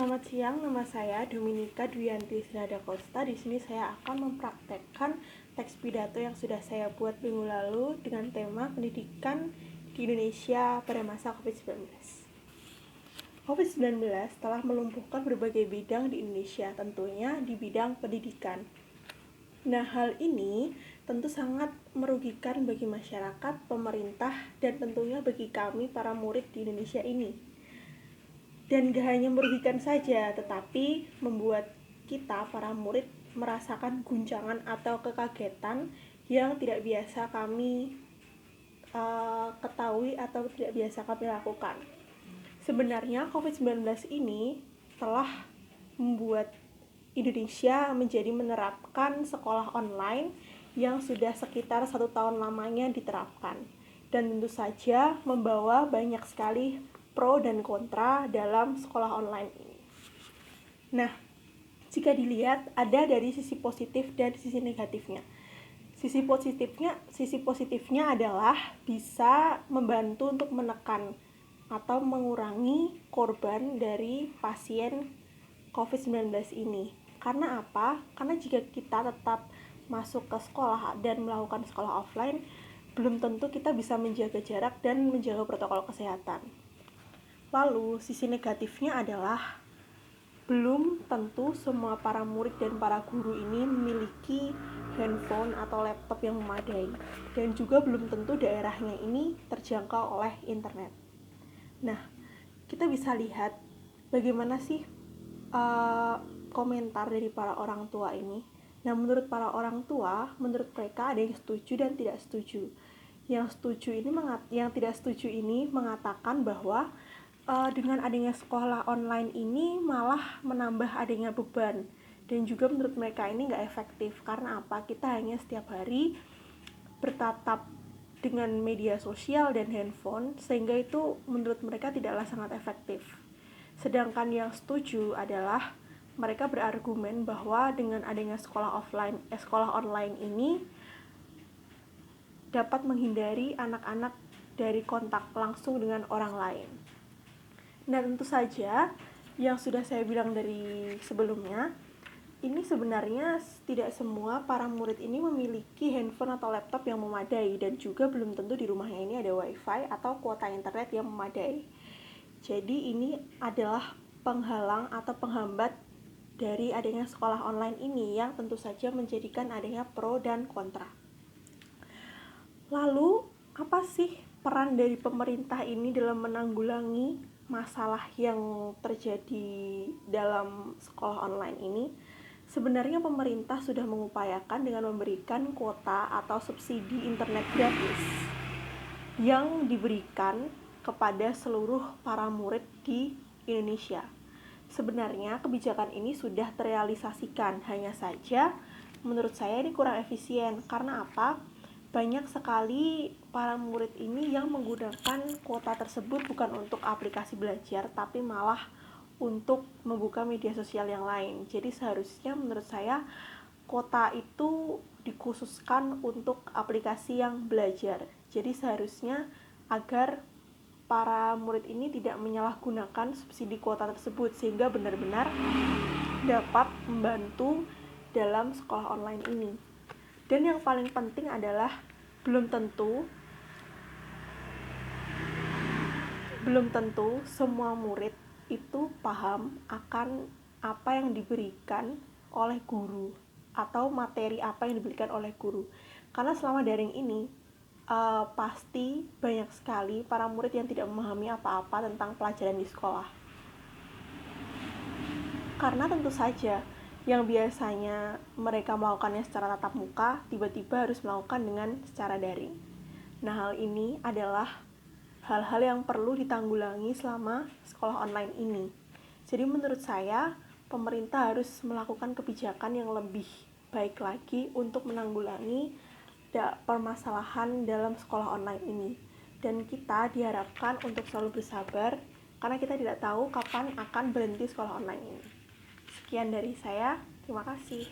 Selamat siang, nama saya Dominika Dwianti Srada Costa. Di sini saya akan mempraktekkan teks pidato yang sudah saya buat minggu lalu dengan tema pendidikan di Indonesia pada masa COVID-19. COVID-19 telah melumpuhkan berbagai bidang di Indonesia, tentunya di bidang pendidikan. Nah, hal ini tentu sangat merugikan bagi masyarakat, pemerintah, dan tentunya bagi kami para murid di Indonesia ini. Dan gak hanya merugikan saja, tetapi membuat kita para murid merasakan guncangan atau kekagetan yang tidak biasa kami ketahui atau tidak biasa kami lakukan. Sebenarnya COVID-19 ini telah membuat Indonesia menjadi menerapkan sekolah online yang sudah sekitar 1 tahun lamanya diterapkan, dan tentu saja membawa banyak sekali pro dan kontra dalam sekolah online ini. Nah, jika dilihat ada dari sisi positif dan sisi negatifnya. Sisi positifnya adalah bisa membantu untuk menekan atau mengurangi korban dari pasien COVID-19 ini. Karena apa? Karena jika kita tetap masuk ke sekolah dan melakukan sekolah offline, belum tentu kita bisa menjaga jarak dan menjaga protokol kesehatan. Lalu, sisi negatifnya adalah belum tentu semua para murid dan para guru ini memiliki handphone atau laptop yang memadai, dan juga belum tentu daerahnya ini terjangkau oleh internet. Nah, kita bisa lihat bagaimana sih komentar dari para orang tua ini. Nah, menurut para orang tua, menurut mereka ada yang setuju dan tidak setuju. Yang tidak setuju ini mengatakan bahwa dengan adanya sekolah online ini malah menambah adanya beban, dan juga menurut mereka ini nggak efektif. Karena apa? Kita hanya setiap hari bertatap dengan media sosial dan handphone, sehingga itu menurut mereka tidaklah sangat efektif. Sedangkan yang setuju adalah mereka berargumen bahwa dengan adanya sekolah online ini dapat menghindari anak-anak dari kontak langsung dengan orang lain. Nah, tentu saja yang sudah saya bilang dari sebelumnya, ini sebenarnya tidak semua para murid ini memiliki handphone atau laptop yang memadai, dan juga belum tentu di rumahnya ini ada wifi atau kuota internet yang memadai. Jadi ini adalah penghalang atau penghambat dari adanya sekolah online ini yang tentu saja menjadikan adanya pro dan kontra. Lalu, apa sih peran dari pemerintah ini dalam menanggulangi masalah yang terjadi dalam sekolah online ini? Sebenarnya pemerintah sudah mengupayakan dengan memberikan kuota atau subsidi internet gratis yang diberikan kepada seluruh para murid di Indonesia. Sebenarnya kebijakan ini sudah terrealisasikan, hanya saja menurut saya ini kurang efisien. Karena apa? Banyak sekali para murid ini yang menggunakan kuota tersebut bukan untuk aplikasi belajar, tapi malah untuk membuka media sosial yang lain. Jadi seharusnya menurut saya kuota itu dikhususkan untuk aplikasi yang belajar. Jadi seharusnya agar para murid ini tidak menyalahgunakan subsidi kuota tersebut, sehingga benar-benar dapat membantu dalam sekolah online ini. Dan yang paling penting adalah belum tentu semua murid itu paham akan apa yang diberikan oleh guru atau materi apa yang diberikan oleh guru. Karena selama daring ini pasti banyak sekali para murid yang tidak memahami apa-apa tentang pelajaran di sekolah. Karena tentu saja yang biasanya mereka melakukannya secara tatap muka, tiba-tiba harus melakukan dengan secara daring. Nah, hal ini adalah hal-hal yang perlu ditanggulangi selama sekolah online ini. Jadi menurut saya, pemerintah harus melakukan kebijakan yang lebih baik lagi untuk menanggulangi permasalahan dalam sekolah online ini. Dan kita diharapkan untuk selalu bersabar, karena kita tidak tahu kapan akan berhenti sekolah online ini. Sekian dari saya, terima kasih.